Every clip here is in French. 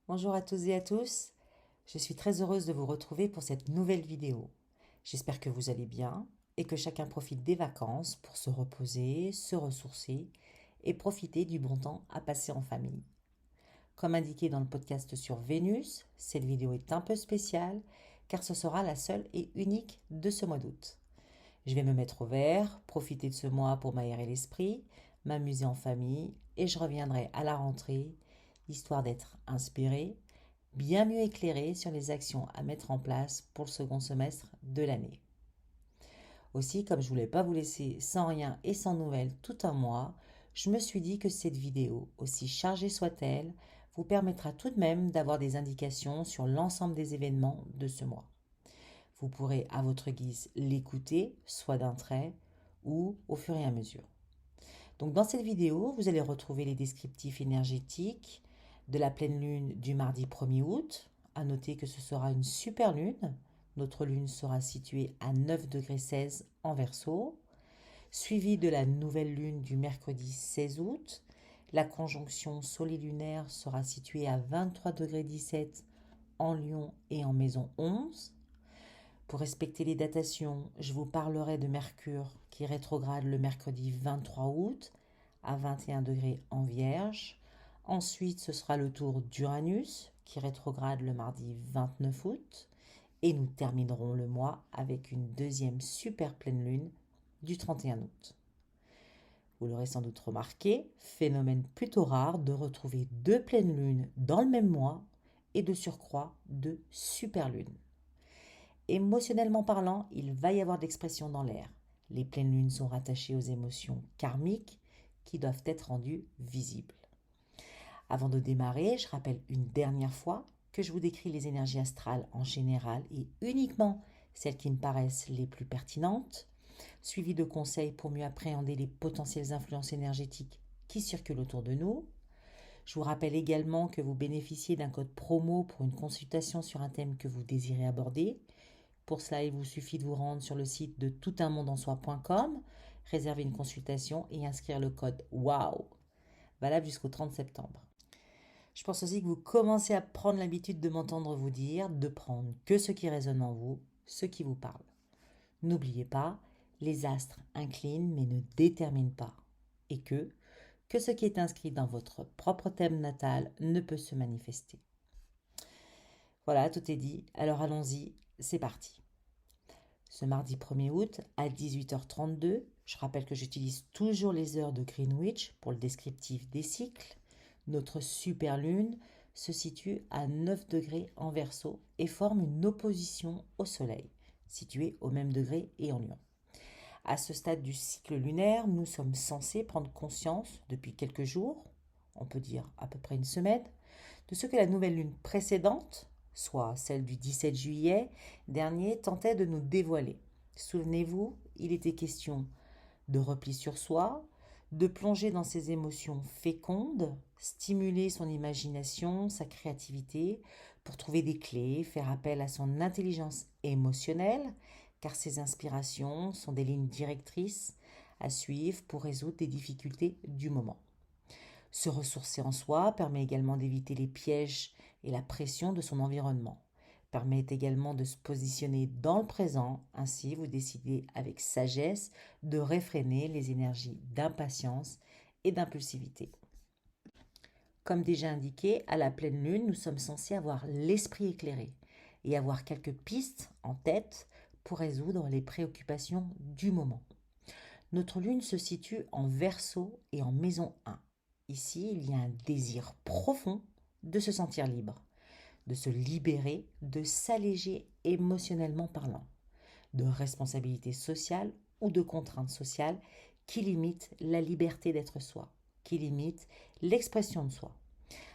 Bonjour à tous et à tous, je suis très heureuse de vous retrouver pour cette nouvelle vidéo. J'espère que vous allez bien et que chacun profite des vacances pour se reposer, se ressourcer et profiter du bon temps à passer en famille. Comme indiqué dans le podcast sur Vénus, cette vidéo est un peu spéciale car ce sera la seule et unique de ce mois d'août. Je vais me mettre au vert, profiter de ce mois pour m'aérer l'esprit, m'amuser en famille et je reviendrai à la rentrée, histoire d'être inspiré, bien mieux éclairé sur les actions à mettre en place pour le second semestre de l'année. Aussi, comme je ne voulais pas vous laisser sans rien et sans nouvelles tout un mois, je me suis dit que cette vidéo, aussi chargée soit-elle, vous permettra tout de même d'avoir des indications sur l'ensemble des événements de ce mois. Vous pourrez à votre guise l'écouter, soit d'un trait ou au fur et à mesure. Donc dans cette vidéo, vous allez retrouver les descriptifs énergétiques de la pleine lune du mardi 1er août. À noter que ce sera une super lune. Notre lune sera située à 9 degrés 16 en Verseau, suivie de la nouvelle lune du mercredi 16 août. La conjonction solilunaire sera située à 23 degrés 17 en Lion et en maison 11. Pour respecter les datations, je vous parlerai de Mercure qui rétrograde le mercredi 23 août à 21 degrés en Vierge. Ensuite, ce sera le tour d'Uranus qui rétrograde le mardi 29 août. Et nous terminerons le mois avec une deuxième super pleine lune du 31 août. Vous l'aurez sans doute remarqué, phénomène plutôt rare de retrouver deux pleines lunes dans le même mois et de surcroît deux super lunes. Émotionnellement parlant, il va y avoir d'expressions dans l'air. Les pleines lunes sont rattachées aux émotions karmiques qui doivent être rendues visibles. Avant de démarrer, je rappelle une dernière fois que je vous décris les énergies astrales en général et uniquement celles qui me paraissent les plus pertinentes, suivies de conseils pour mieux appréhender les potentielles influences énergétiques qui circulent autour de nous. Je vous rappelle également que vous bénéficiez d'un code promo pour une consultation sur un thème que vous désirez aborder. Pour cela, il vous suffit de vous rendre sur le site de toutunmondensoi.com, réserver une consultation et inscrire le code WOW, valable jusqu'au 30 septembre. Je pense aussi que vous commencez à prendre l'habitude de m'entendre vous dire de prendre que ce qui résonne en vous, ce qui vous parle. N'oubliez pas, les astres inclinent mais ne déterminent pas. Et que ce qui est inscrit dans votre propre thème natal ne peut se manifester. Voilà, tout est dit. Alors allons-y, c'est parti. Ce mardi 1er août à 18h32, je rappelle que j'utilise toujours les heures de Greenwich pour le descriptif des cycles. Notre super lune se situe à 9 degrés en Verseau et forme une opposition au Soleil, situé au même degré et en Lion. À ce stade du cycle lunaire, nous sommes censés prendre conscience depuis quelques jours, on peut dire à peu près une semaine, de ce que la nouvelle lune précédente, soit celle du 17 juillet dernier, tentait de nous dévoiler. Souvenez-vous, il était question de repli sur soi, de plonger dans ses émotions fécondes, stimuler son imagination, sa créativité, pour trouver des clés, faire appel à son intelligence émotionnelle, car ses inspirations sont des lignes directrices à suivre pour résoudre des difficultés du moment. Se ressourcer en soi permet également d'éviter les pièges et la pression de son environnement. Permet également de se positionner dans le présent, ainsi vous décidez avec sagesse de réfréner les énergies d'impatience et d'impulsivité. Comme déjà indiqué, à la pleine lune, nous sommes censés avoir l'esprit éclairé et avoir quelques pistes en tête pour résoudre les préoccupations du moment. Notre lune se situe en Verseau et en maison 1. Ici, il y a un désir profond de se sentir libre, de se libérer, de s'alléger émotionnellement parlant, de responsabilités sociales ou de contraintes sociales qui limitent la liberté d'être soi, qui limitent l'expression de soi.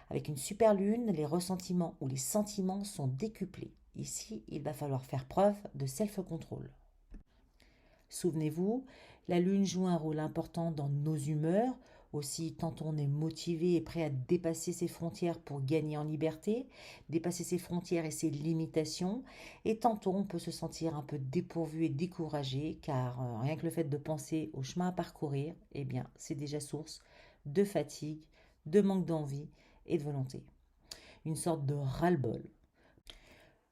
Avec une super lune, les ressentiments ou les sentiments sont décuplés. Ici, il va falloir faire preuve de self-control. Souvenez-vous, la lune joue un rôle important dans nos humeurs. Aussi, tantôt on est motivé et prêt à dépasser ses frontières pour gagner en liberté, dépasser ses frontières et ses limitations, et tantôt on peut se sentir un peu dépourvu et découragé, car rien que le fait de penser au chemin à parcourir, eh bien, c'est déjà source de fatigue, de manque d'envie et de volonté. une sorte de ras-le-bol.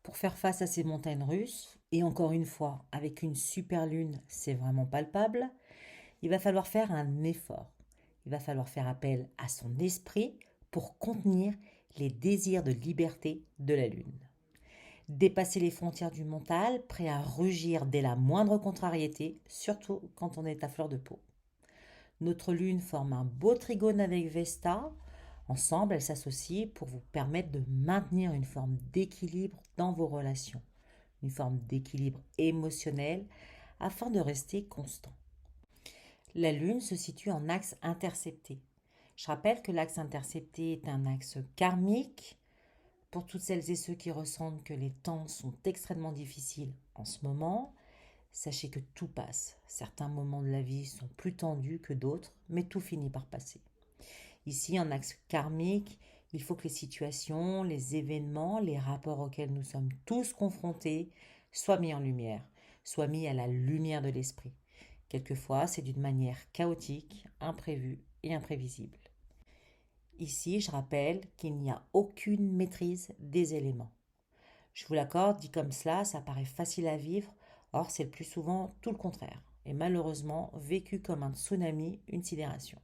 Pour faire face à ces montagnes russes, et encore une fois, avec une super lune, c'est vraiment palpable, il va falloir faire un effort. Il va falloir faire appel à son esprit pour contenir les désirs de liberté de la lune. Dépasser les frontières du mental, prêt à rugir dès la moindre contrariété, surtout quand on est à fleur de peau. Notre lune forme un beau trigone avec Vesta. Ensemble, elles s'associent pour vous permettre de maintenir une forme d'équilibre dans vos relations, une forme d'équilibre émotionnel afin de rester constant. La lune se situe en axe intercepté. Je rappelle que l'axe intercepté est un axe karmique. Pour toutes celles et ceux qui ressentent que les temps sont extrêmement difficiles en ce moment, sachez que tout passe. Certains moments de la vie sont plus tendus que d'autres, mais tout finit par passer. Ici, en axe karmique, il faut que les situations, les événements, les rapports auxquels nous sommes tous confrontés soient mis en lumière, soient mis à la lumière de l'esprit. Quelquefois, c'est d'une manière chaotique, imprévue et imprévisible. Ici, je rappelle qu'il n'y a aucune maîtrise des éléments. Je vous l'accorde, dit comme cela, ça paraît facile à vivre, or c'est le plus souvent tout le contraire, et malheureusement vécu comme un tsunami, une sidération.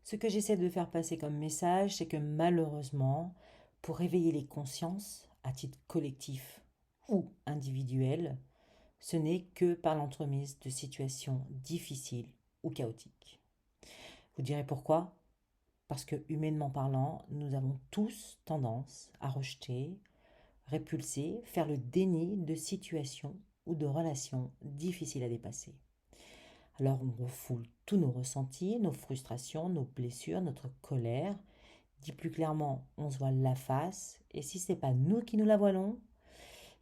Ce que j'essaie de faire passer comme message, c'est que malheureusement, pour réveiller les consciences, à titre collectif ou individuel, ce n'est que par l'entremise de situations difficiles ou chaotiques. Vous direz pourquoi ? Parce que, humainement parlant, nous avons tous tendance à rejeter, répulser, faire le déni de situations ou de relations difficiles à dépasser. Alors on refoule tous nos ressentis, nos frustrations, nos blessures, notre colère. Dit plus clairement, on se voile la face, et si ce n'est pas nous qui nous la voilons,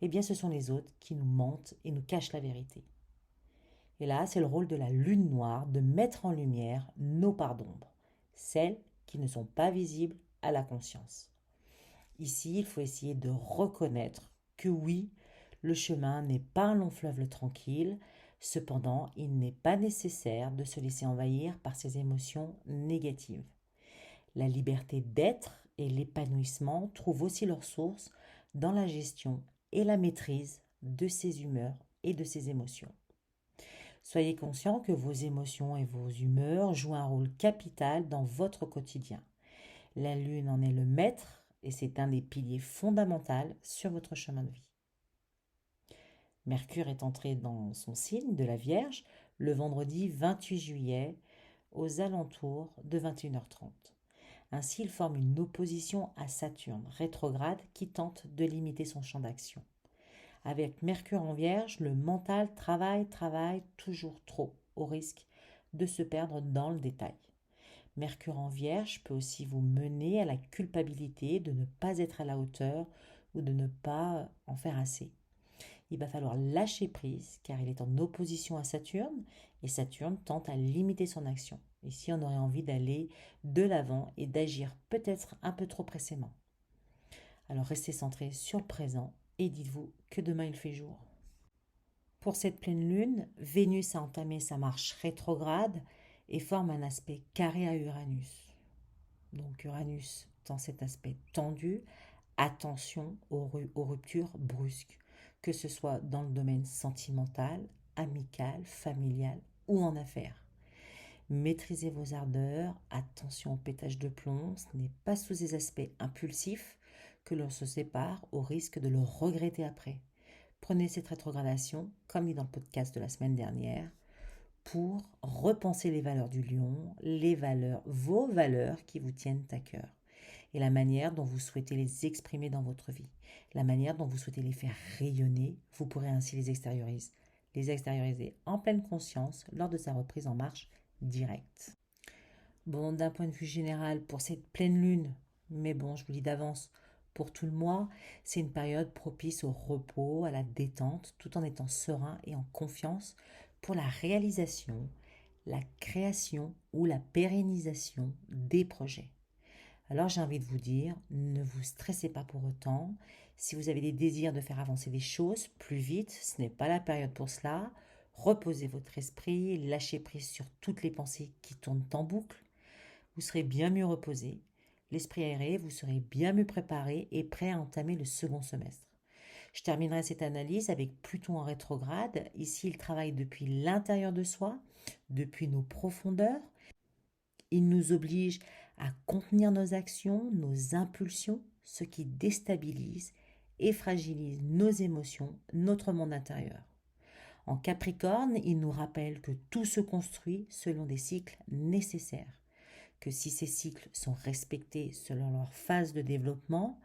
eh bien ce sont les autres qui nous mentent et nous cachent la vérité. Et là, c'est le rôle de la lune noire de mettre en lumière nos parts d'ombre, celles qui ne sont pas visibles à la conscience. Ici, il faut essayer de reconnaître que oui, le chemin n'est pas un long fleuve tranquille, cependant, il n'est pas nécessaire de se laisser envahir par ces émotions négatives. La liberté d'être et l'épanouissement trouvent aussi leur source dans la gestion et la maîtrise de ses humeurs et de ses émotions. Soyez conscient que vos émotions et vos humeurs jouent un rôle capital dans votre quotidien. La lune en est le maître et c'est un des piliers fondamentaux sur votre chemin de vie. Mercure est entré dans son signe de la Vierge le vendredi 28 juillet aux alentours de 21h30. Ainsi, il forme une opposition à Saturne rétrograde qui tente de limiter son champ d'action. Avec Mercure en Vierge, le mental travaille toujours trop, au risque de se perdre dans le détail. Mercure en Vierge peut aussi vous mener à la culpabilité de ne pas être à la hauteur ou de ne pas en faire assez. Il va falloir lâcher prise car il est en opposition à Saturne et Saturne tente à limiter son action. Ici, on aurait envie d'aller de l'avant et d'agir peut-être un peu trop pressément. Alors restez centré sur le présent et dites-vous que demain il fait jour. Pour cette pleine lune, Vénus a entamé sa marche rétrograde et forme un aspect carré à Uranus. Donc Uranus dans cet aspect tendu, attention aux ruptures brusques, que ce soit dans le domaine sentimental, amical, familial ou en affaires. Maîtrisez vos ardeurs, attention au pétage de plomb, ce n'est pas sous ces aspects impulsifs que l'on se sépare au risque de le regretter après. Prenez cette rétrogradation, comme dit dans le podcast de la semaine dernière, pour repenser les valeurs du lion, vos valeurs qui vous tiennent à cœur, et la manière dont vous souhaitez les exprimer dans votre vie, la manière dont vous souhaitez les faire rayonner, vous pourrez ainsi les extérioriser en pleine conscience lors de sa reprise en marche directe. Bon, d'un point de vue général, pour cette pleine lune, mais bon, je vous dis d'avance, pour tout le mois, c'est une période propice au repos, à la détente, tout en étant serein et en confiance pour la réalisation, la création ou la pérennisation des projets. Alors j'ai envie de vous dire, ne vous stressez pas pour autant. Si vous avez des désirs de faire avancer les choses plus vite, ce n'est pas la période pour cela. Reposez votre esprit, lâchez prise sur toutes les pensées qui tournent en boucle. Vous serez bien mieux reposé. l'esprit aéré, vous serez bien mieux préparé et prêt à entamer le second semestre. Je terminerai cette analyse avec Pluton en rétrograde. Ici, il travaille depuis l'intérieur de soi, depuis nos profondeurs. Il nous oblige à contenir nos actions, nos impulsions, ce qui déstabilise et fragilise nos émotions, notre monde intérieur. En Capricorne, il nous rappelle que tout se construit selon des cycles nécessaires, que si ces cycles sont respectés selon leur phase de développement,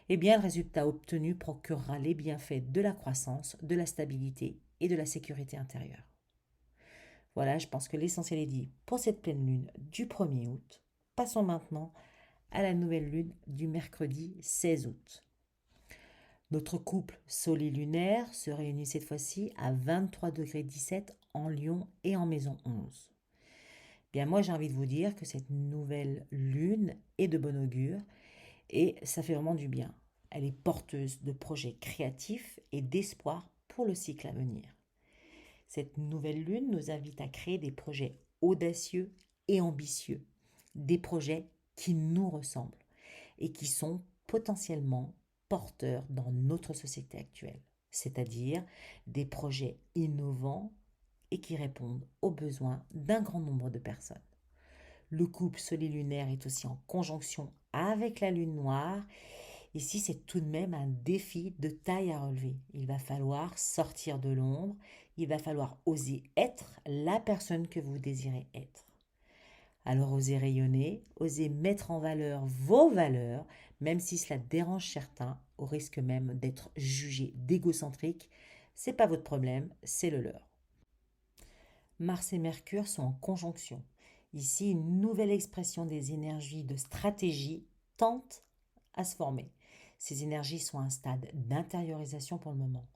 eh bien le résultat obtenu procurera les bienfaits de la croissance, de la stabilité et de la sécurité intérieure. Voilà, je pense que l'essentiel est dit pour cette pleine lune du 1er août. Passons maintenant à la nouvelle lune du mercredi 16 août. Notre couple solilunaire se réunit cette fois-ci à 23,17 °, en Lion et en maison 11. Bien, moi j'ai envie de vous dire que cette nouvelle lune est de bon augure et ça fait vraiment du bien. Elle est porteuse de projets créatifs et d'espoir pour le cycle à venir. Cette nouvelle lune nous invite à créer des projets audacieux et ambitieux, des projets qui nous ressemblent et qui sont potentiellement porteurs dans notre société actuelle, c'est-à-dire des projets innovants et qui répondent aux besoins d'un grand nombre de personnes. Le couple solilunaire est aussi en conjonction avec la lune noire. Ici, c'est tout de même un défi de taille à relever. Il va falloir sortir de l'ombre, il va falloir oser être la personne que vous désirez être. Alors osez rayonner, osez mettre en valeur vos valeurs, même si cela dérange certains, au risque même d'être jugé d'égocentrique. C'est pas votre problème, c'est le leur. Mars et Mercure sont en conjonction. Ici, une nouvelle expression des énergies de stratégie tente à se former. Ces énergies sont à un stade d'intériorisation pour le moment.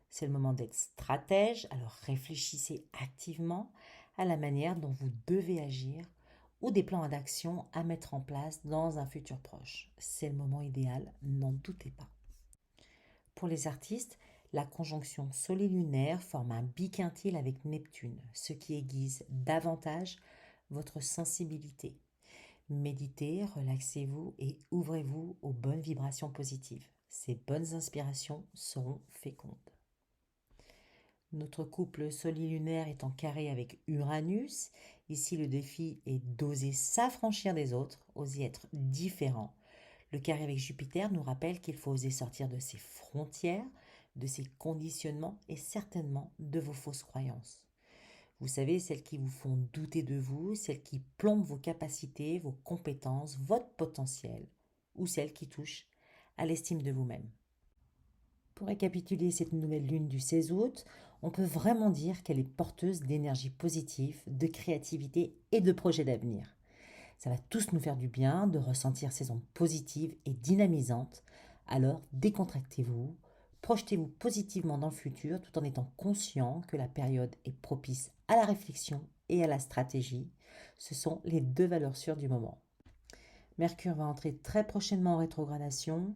C'est le moment d'être stratège, alors réfléchissez activement à la manière dont vous devez agir ou des plans d'action à mettre en place dans un futur proche. C'est le moment idéal, n'en doutez pas. Pour les artistes, la conjonction solilunaire forme un biquintile avec Neptune, ce qui aiguise davantage votre sensibilité. Méditez, relaxez-vous et ouvrez-vous aux bonnes vibrations positives. Ces bonnes inspirations seront fécondes. Notre couple solilunaire est en carré avec Uranus. Ici, le défi est d'oser s'affranchir des autres, oser être différent. Le carré avec Jupiter nous rappelle qu'il faut oser sortir de ses frontières, de ses conditionnements et certainement de vos fausses croyances. Vous savez, celles qui vous font douter de vous, celles qui plombent vos capacités, vos compétences, votre potentiel, ou celles qui touchent à l'estime de vous-même. Pour récapituler cette nouvelle lune du 16 août, on peut vraiment dire qu'elle est porteuse d'énergie positive, de créativité et de projets d'avenir. Ça va tous nous faire du bien de ressentir ces ondes positives et dynamisantes. Alors décontractez-vous, projetez-vous positivement dans le futur tout en étant conscient que la période est propice à la réflexion et à la stratégie. Ce sont les deux valeurs sûres du moment. Mercure va entrer très prochainement en rétrogradation,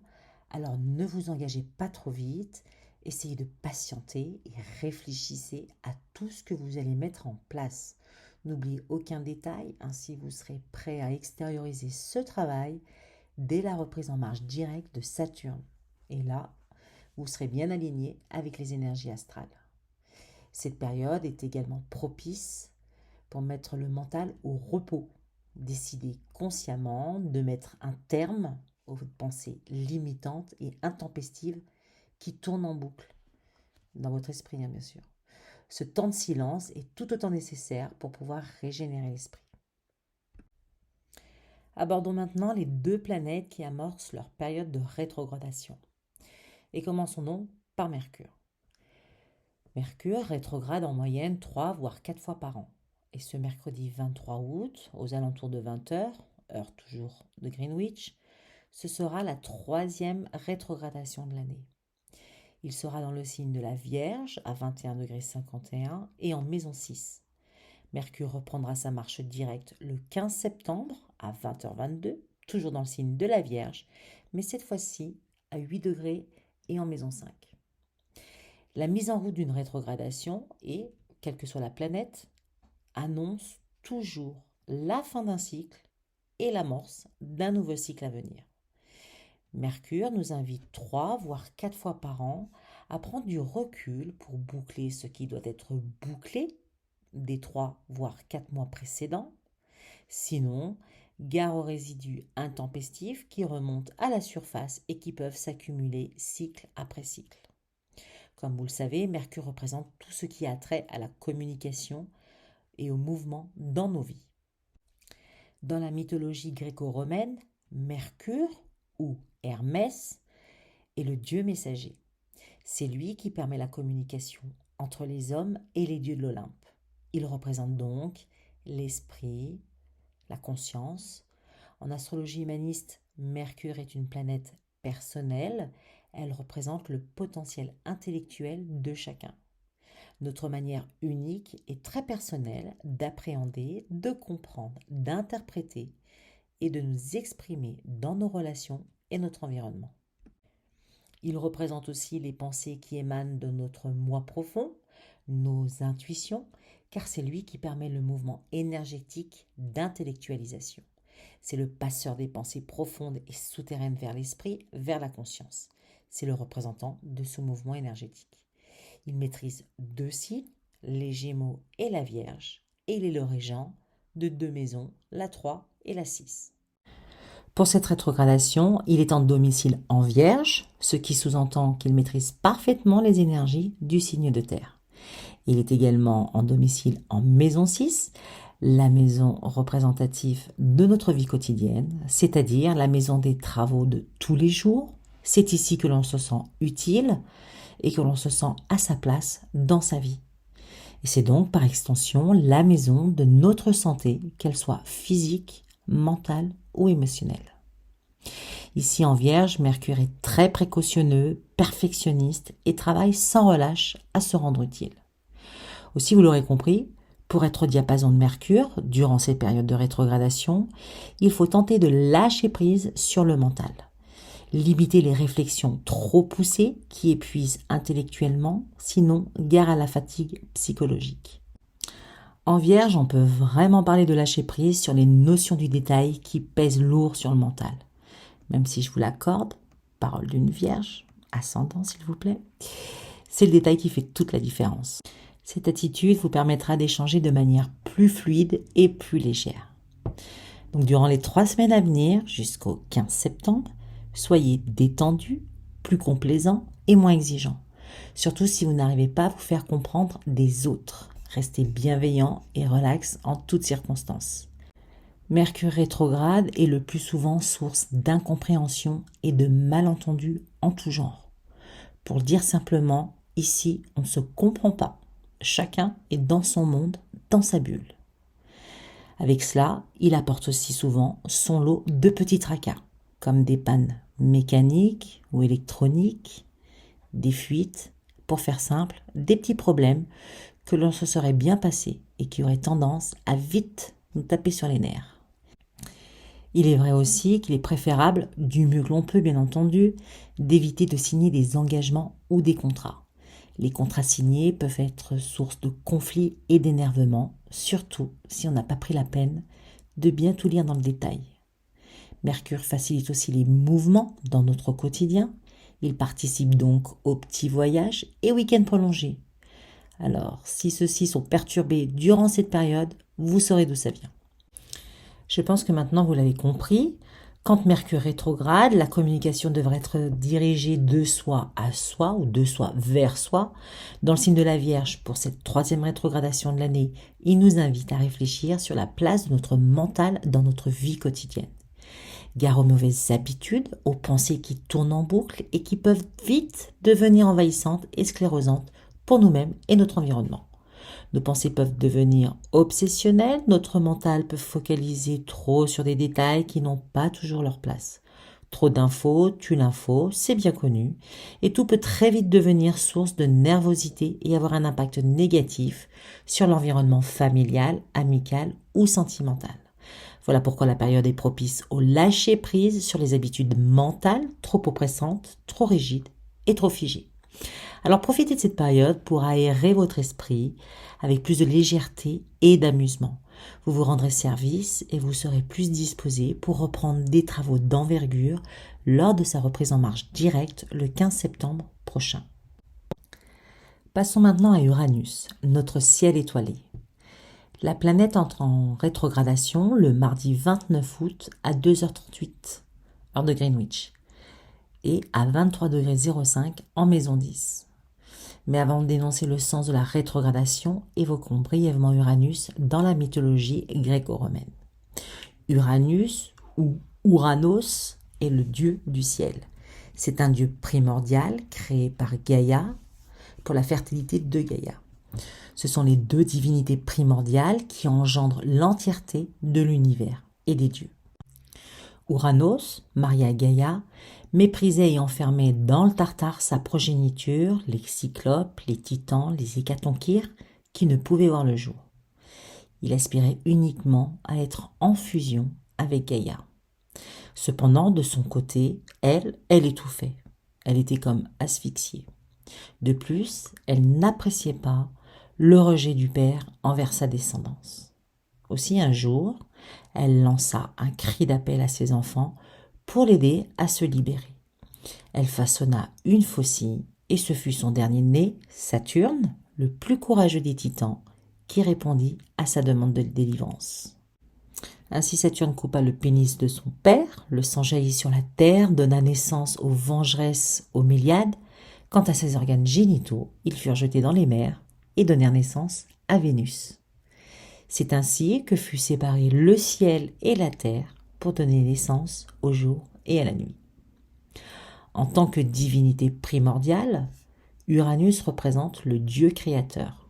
alors ne vous engagez pas trop vite. Essayez de patienter et réfléchissez à tout ce que vous allez mettre en place. N'oubliez aucun détail, ainsi vous serez prêt à extérioriser ce travail dès la reprise en marche directe de Saturne. Et là, vous serez bien aligné avec les énergies astrales. Cette période est également propice pour mettre le mental au repos. Décidez consciemment de mettre un terme aux pensées limitantes et intempestives qui tournent en boucle dans votre esprit, bien sûr. Ce temps de silence est tout autant nécessaire pour pouvoir régénérer l'esprit. Abordons maintenant les deux planètes qui amorcent leur période de rétrogradation. Et commençons donc par Mercure. Mercure rétrograde en moyenne 3 voire 4 fois par an. Et ce mercredi 23 août, aux alentours de 20h, heure toujours de Greenwich, ce sera la 3e rétrogradation de l'année. Il sera dans le signe de la Vierge à 21,51 € et en maison 6. Mercure reprendra sa marche directe le 15 septembre à 20h22, toujours dans le signe de la Vierge, mais cette fois-ci à 8 degrés et en maison 5. La mise en route d'une rétrogradation et, quelle que soit la planète, annonce toujours la fin d'un cycle et l'amorce d'un nouveau cycle à venir. Mercure nous invite 3 voire 4 fois par an à prendre du recul pour boucler ce qui doit être bouclé des 3 voire 4 mois précédents. Sinon, gare aux résidus intempestifs qui remontent à la surface et qui peuvent s'accumuler cycle après cycle. Comme vous le savez, Mercure représente tout ce qui a trait à la communication et au mouvement dans nos vies. Dans la mythologie gréco-romaine, Mercure, ou Hermès, est le dieu messager. C'est lui qui permet la communication entre les hommes et les dieux de l'Olympe. Il représente donc l'esprit, la conscience. En astrologie humaniste, Mercure est une planète personnelle. Elle représente le potentiel intellectuel de chacun. Notre manière unique et très personnelle d'appréhender, de comprendre, d'interpréter et de nous exprimer dans nos relations et notre environnement. Il représente aussi les pensées qui émanent de notre moi profond, nos intuitions, car c'est lui qui permet le mouvement énergétique d'intellectualisation. C'est le passeur des pensées profondes et souterraines vers l'esprit, vers la conscience. C'est le représentant de ce mouvement énergétique. Il maîtrise 2 signes, les Gémeaux et la Vierge, et il est le régent de 2 maisons, la 3 et la 6. Pour cette rétrogradation, il est en domicile en Vierge, ce qui sous-entend qu'il maîtrise parfaitement les énergies du signe de terre. Il est également en domicile en maison 6, la maison représentative de notre vie quotidienne, c'est-à-dire la maison des travaux de tous les jours. C'est ici que l'on se sent utile et que l'on se sent à sa place dans sa vie. Et c'est donc par extension la maison de notre santé, qu'elle soit physique, mentale ou émotionnelle. Ici en Vierge, Mercure est très précautionneux, perfectionniste et travaille sans relâche à se rendre utile. Aussi, vous l'aurez compris, pour être au diapason de Mercure, durant ces périodes de rétrogradation, il faut tenter de lâcher prise sur le mental. Limiter les réflexions trop poussées qui épuisent intellectuellement, sinon gare à la fatigue psychologique. En Vierge, on peut vraiment parler de lâcher prise sur les notions du détail qui pèsent lourd sur le mental. Même si je vous l'accorde, parole d'une Vierge, ascendant s'il vous plaît, c'est le détail qui fait toute la différence. Cette attitude vous permettra d'échanger de manière plus fluide et plus légère. Donc durant les 3 semaines à venir, jusqu'au 15 septembre, soyez détendu, plus complaisant et moins exigeant. Surtout si vous n'arrivez pas à vous faire comprendre des autres. Restez bienveillant et relax en toutes circonstances. Mercure rétrograde est le plus souvent source d'incompréhension et de malentendus en tout genre. Pour le dire simplement, ici, on ne se comprend pas. Chacun est dans son monde, dans sa bulle. Avec cela, il apporte aussi souvent son lot de petits tracas, comme des pannes mécaniques ou électroniques, des fuites, pour faire simple, des petits problèmes que l'on se serait bien passé et qui auraient tendance à vite nous taper sur les nerfs. Il est vrai aussi qu'il est préférable, du mieux que l'on peut bien entendu, d'éviter de signer des engagements ou des contrats. Les contrats signés peuvent être source de conflits et d'énervement, surtout si on n'a pas pris la peine de bien tout lire dans le détail. Mercure facilite aussi les mouvements dans notre quotidien. Il participe donc aux petits voyages et week-ends prolongés. Alors, si ceux-ci sont perturbés durant cette période, vous saurez d'où ça vient. Je pense que maintenant vous l'avez compris. Quand Mercure rétrograde, la communication devrait être dirigée de soi à soi ou de soi vers soi. Dans le signe de la Vierge, pour cette 3e rétrogradation de l'année, il nous invite à réfléchir sur la place de notre mental dans notre vie quotidienne. Gare aux mauvaises habitudes, aux pensées qui tournent en boucle et qui peuvent vite devenir envahissantes et sclérosantes pour nous-mêmes et notre environnement. Nos pensées peuvent devenir obsessionnelles, notre mental peut focaliser trop sur des détails qui n'ont pas toujours leur place. Trop d'infos tue l'info, c'est bien connu, et tout peut très vite devenir source de nervosité et avoir un impact négatif sur l'environnement familial, amical ou sentimental. Voilà pourquoi la période est propice au lâcher-prise sur les habitudes mentales trop oppressantes, trop rigides et trop figées. Alors profitez de cette période pour aérer votre esprit avec plus de légèreté et d'amusement. vous vous rendrez service et vous serez plus disposé pour reprendre des travaux d'envergure lors de sa reprise en marche directe le 15 septembre prochain. Passons maintenant à Uranus, notre ciel étoilé. La planète entre en rétrogradation le mardi 29 août à 2h38, heure de Greenwich, et à 23,05 en maison 10. Mais avant de dénoncer le sens de la rétrogradation, évoquons brièvement Uranus dans la mythologie gréco-romaine. Uranus, ou Uranos, est le dieu du ciel. C'est un dieu primordial créé par Gaïa pour la fertilité de Gaïa. Ce sont les deux divinités primordiales qui engendrent l'entièreté de l'univers et des dieux. Uranos, marié à Gaïa, méprisait et enfermait dans le Tartare sa progéniture, les cyclopes, les titans, les hécatonchires, qui ne pouvaient voir le jour. Il aspirait uniquement à être en fusion avec Gaïa. Cependant, de son côté, elle étouffait. Elle était comme asphyxiée. De plus, elle n'appréciait pas le rejet du père envers sa descendance. Aussi un jour, elle lança un cri d'appel à ses enfants pour l'aider à se libérer. Elle façonna une faucille et ce fut son dernier né, Saturne, le plus courageux des titans, qui répondit à sa demande de délivrance. Ainsi Saturne coupa le pénis de son père, le sang jaillit sur la terre, donna naissance aux vengeresses aux Méliades. Quant à ses organes génitaux, ils furent jetés dans les mers et donnèrent naissance à Vénus. C'est ainsi que fut séparé le ciel et la terre pour donner naissance au jour et à la nuit. En tant que divinité primordiale, Uranus représente le Dieu créateur.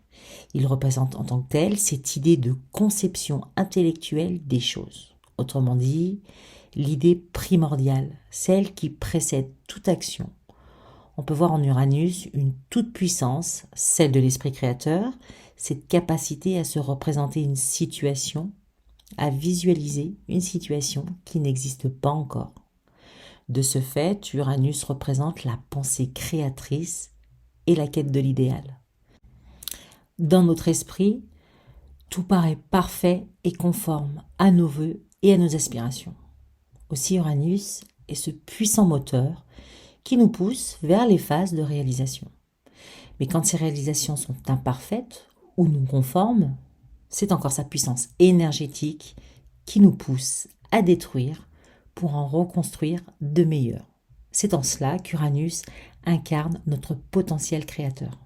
Il représente en tant que tel cette idée de conception intellectuelle des choses. Autrement dit, l'idée primordiale, celle qui précède toute action. On peut voir en Uranus une toute-puissance, celle de l'esprit créateur, cette capacité à se représenter une situation, à visualiser une situation qui n'existe pas encore. De ce fait, Uranus représente la pensée créatrice et la quête de l'idéal. Dans notre esprit, tout paraît parfait et conforme à nos vœux et à nos aspirations. Aussi Uranus est ce puissant moteur qui nous pousse vers les phases de réalisation. Mais quand ces réalisations sont imparfaites ou non conformes, c'est encore sa puissance énergétique qui nous pousse à détruire pour en reconstruire de meilleurs. C'est en cela qu'Uranus incarne notre potentiel créateur.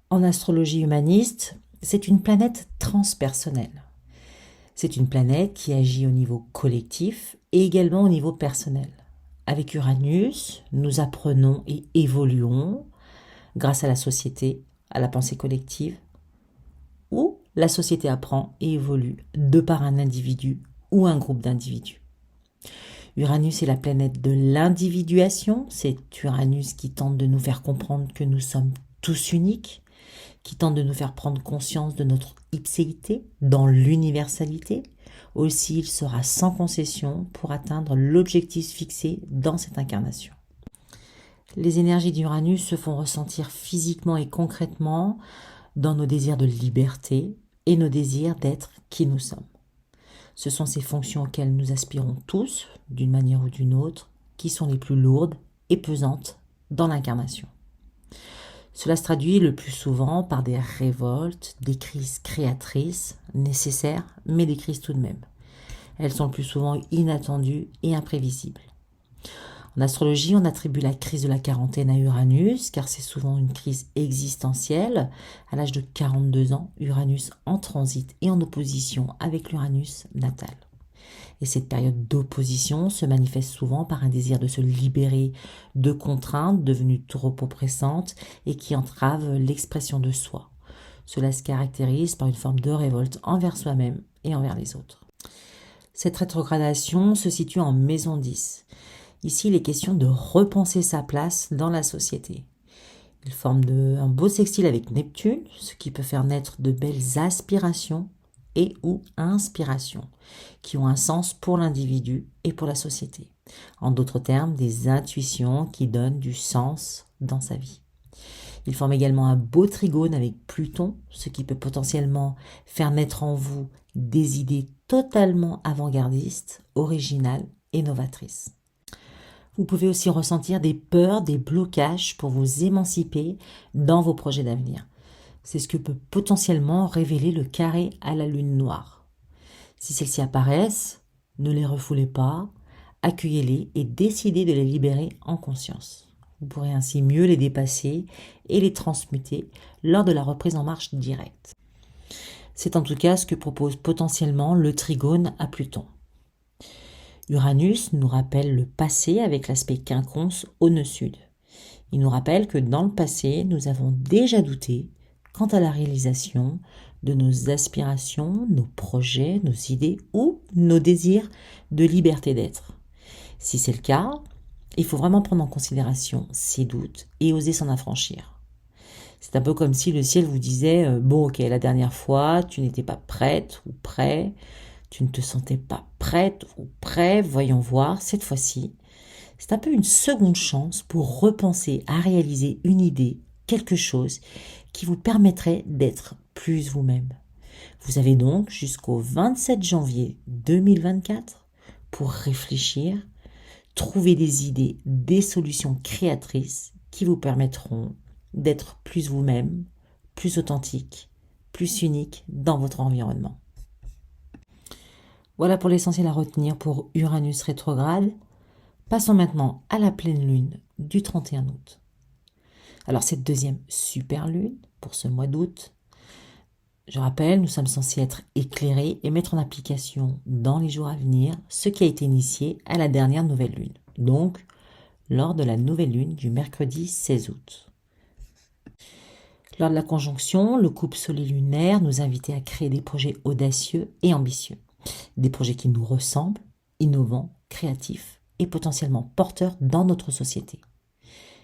En astrologie humaniste, c'est une planète transpersonnelle. C'est une planète qui agit au niveau collectif et également au niveau personnel. Avec Uranus, nous apprenons et évoluons grâce à la société, à la pensée collective, où la société apprend et évolue de par un individu ou un groupe d'individus. Uranus est la planète de l'individuation, c'est Uranus qui tente de nous faire comprendre que nous sommes tous uniques, qui tente de nous faire prendre conscience de notre ipséité dans l'universalité. Aussi, il sera sans concession pour atteindre l'objectif fixé dans cette incarnation. Les énergies d'Uranus se font ressentir physiquement et concrètement dans nos désirs de liberté et nos désirs d'être qui nous sommes. Ce sont ces fonctions auxquelles nous aspirons tous, d'une manière ou d'une autre, qui sont les plus lourdes et pesantes dans l'incarnation. Cela se traduit le plus souvent par des révoltes, des crises créatrices, nécessaires, mais des crises tout de même. Elles sont le plus souvent inattendues et imprévisibles. En astrologie, on attribue la crise de la quarantaine à Uranus, car c'est souvent une crise existentielle. À l'âge de 42 ans, Uranus en transit et en opposition avec l'Uranus natal. Et cette période d'opposition se manifeste souvent par un désir de se libérer de contraintes devenues trop oppressantes et qui entravent l'expression de soi. Cela se caractérise par une forme de révolte envers soi-même et envers les autres. Cette rétrogradation se situe en maison 10. Ici, il est question de repenser sa place dans la société. Il forme un beau sextile avec Neptune, ce qui peut faire naître de belles aspirations et ou inspirations, qui ont un sens pour l'individu et pour la société. En d'autres termes, des intuitions qui donnent du sens dans sa vie. Il forme également un beau trigone avec Pluton, ce qui peut potentiellement faire naître en vous des idées totalement avant-gardistes, originales et novatrices. Vous pouvez aussi ressentir des peurs, des blocages pour vous émanciper dans vos projets d'avenir. C'est ce que peut potentiellement révéler le carré à la lune noire. Si celles-ci apparaissent, ne les refoulez pas, accueillez-les et décidez de les libérer en conscience. Vous pourrez ainsi mieux les dépasser et les transmuter lors de la reprise en marche directe. C'est en tout cas ce que propose potentiellement le trigone à Pluton. Uranus nous rappelle le passé avec l'aspect quinconce au nœud sud. Il nous rappelle que dans le passé, nous avons déjà douté quant à la réalisation de nos aspirations, nos projets, nos idées ou nos désirs de liberté d'être. Si c'est le cas, il faut vraiment prendre en considération ces doutes et oser s'en affranchir. C'est un peu comme si le ciel vous disait « Bon, ok, la dernière fois, tu n'étais pas prête ou prêt, tu ne te sentais pas prête ou prêt, voyons voir, cette fois-ci. » C'est un peu une seconde chance pour repenser à réaliser une idée, quelque chose qui vous permettrait d'être plus vous-même. Vous avez donc jusqu'au 27 janvier 2024 pour réfléchir, trouver des idées, des solutions créatrices qui vous permettront d'être plus vous-même, plus authentique, plus unique dans votre environnement. Voilà pour l'essentiel à retenir pour Uranus rétrograde. Passons maintenant à la pleine lune du 31 août. Alors cette deuxième super lune pour ce mois d'août, je rappelle, nous sommes censés être éclairés et mettre en application dans les jours à venir ce qui a été initié à la dernière nouvelle lune, donc lors de la nouvelle lune du mercredi 16 août. Lors de la conjonction, le couple soleil-lunaire nous invitait à créer des projets audacieux et ambitieux, des projets qui nous ressemblent, innovants, créatifs et potentiellement porteurs dans notre société.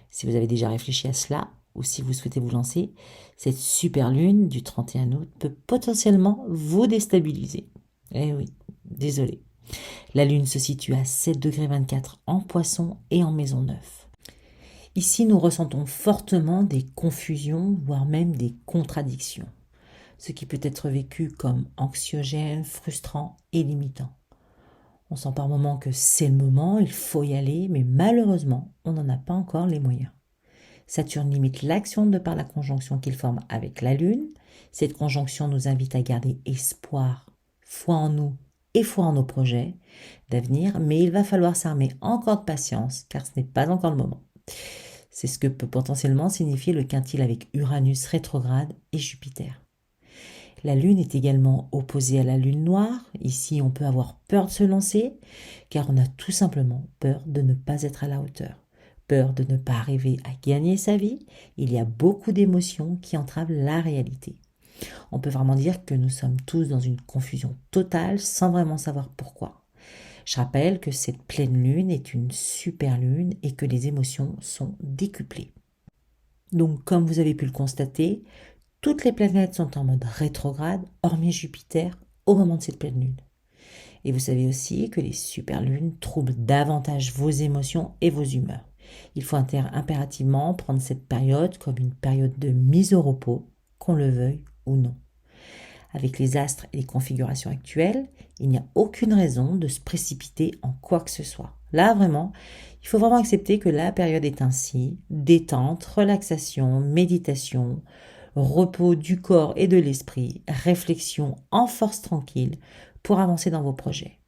Si vous avez déjà réfléchi à cela ou si vous souhaitez vous lancer, cette super lune du 31 août peut potentiellement vous déstabiliser. Eh oui, désolé. La lune se situe à 7,24 en Poisson et en Maison 9. Ici, nous ressentons fortement des confusions, voire même des contradictions, ce qui peut être vécu comme anxiogène, frustrant et limitant. On sent par moments que c'est le moment, il faut y aller, mais malheureusement, on n'en a pas encore les moyens. Saturne limite l'action de par la conjonction qu'il forme avec la Lune. Cette conjonction nous invite à garder espoir, foi en nous et foi en nos projets d'avenir, mais il va falloir s'armer encore de patience, car ce n'est pas encore le moment. C'est ce que peut potentiellement signifier le quintile avec Uranus rétrograde et Jupiter. La Lune est également opposée à la Lune noire. Ici, on peut avoir peur de se lancer, car on a tout simplement peur de ne pas être à la hauteur. Peur de ne pas arriver à gagner sa vie. Il y a beaucoup d'émotions qui entravent la réalité. On peut vraiment dire que nous sommes tous dans une confusion totale sans vraiment savoir pourquoi. Je rappelle que cette pleine lune est une super lune et que les émotions sont décuplées. Donc, comme vous avez pu le constater, toutes les planètes sont en mode rétrograde, hormis Jupiter, au moment de cette pleine lune. Et vous savez aussi que les superlunes troublent davantage vos émotions et vos humeurs. Il faut impérativement prendre cette période comme une période de mise au repos, qu'on le veuille ou non. Avec les astres et les configurations actuelles, il n'y a aucune raison de se précipiter en quoi que ce soit. Là, vraiment, il faut vraiment accepter que la période est ainsi, détente, relaxation, méditation, repos du corps et de l'esprit, réflexion en force tranquille pour avancer dans vos projets.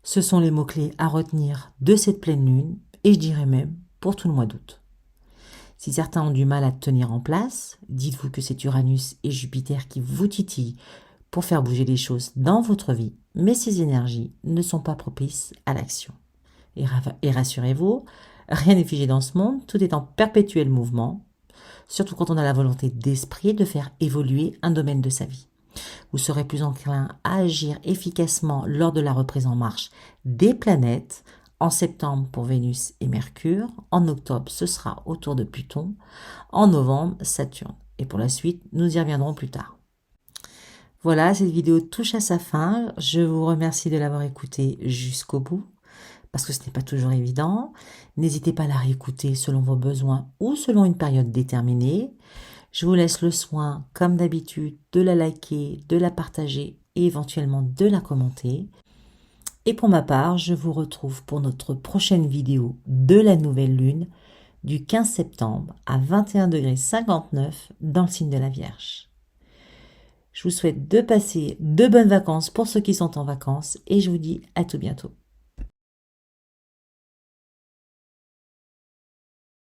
Ce sont les mots-clés à retenir de cette pleine lune et je dirais même pour tout le mois d'août. Si certains ont du mal à tenir en place, dites-vous que c'est Uranus et Jupiter qui vous titillent pour faire bouger les choses dans votre vie, mais ces énergies ne sont pas propices à l'action. Et rassurez-vous, rien n'est figé dans ce monde, tout est en perpétuel mouvement, surtout quand on a la volonté d'esprit de faire évoluer un domaine de sa vie. Vous serez plus enclin à agir efficacement lors de la reprise en marche des planètes. En septembre pour Vénus et Mercure, en octobre ce sera autour de Pluton, en novembre Saturne. Et pour la suite, nous y reviendrons plus tard. Voilà, cette vidéo touche à sa fin. Je vous remercie de l'avoir écoutée jusqu'au bout. parce que ce n'est pas toujours évident. N'hésitez pas à la réécouter selon vos besoins ou selon une période déterminée. Je vous laisse le soin, comme d'habitude, de la liker, de la partager et éventuellement de la commenter. Et pour ma part, je vous retrouve pour notre prochaine vidéo de la nouvelle lune du 15 septembre à 21,59 °, dans le signe de la Vierge. Je vous souhaite de passer de bonnes vacances pour ceux qui sont en vacances et je vous dis à tout bientôt.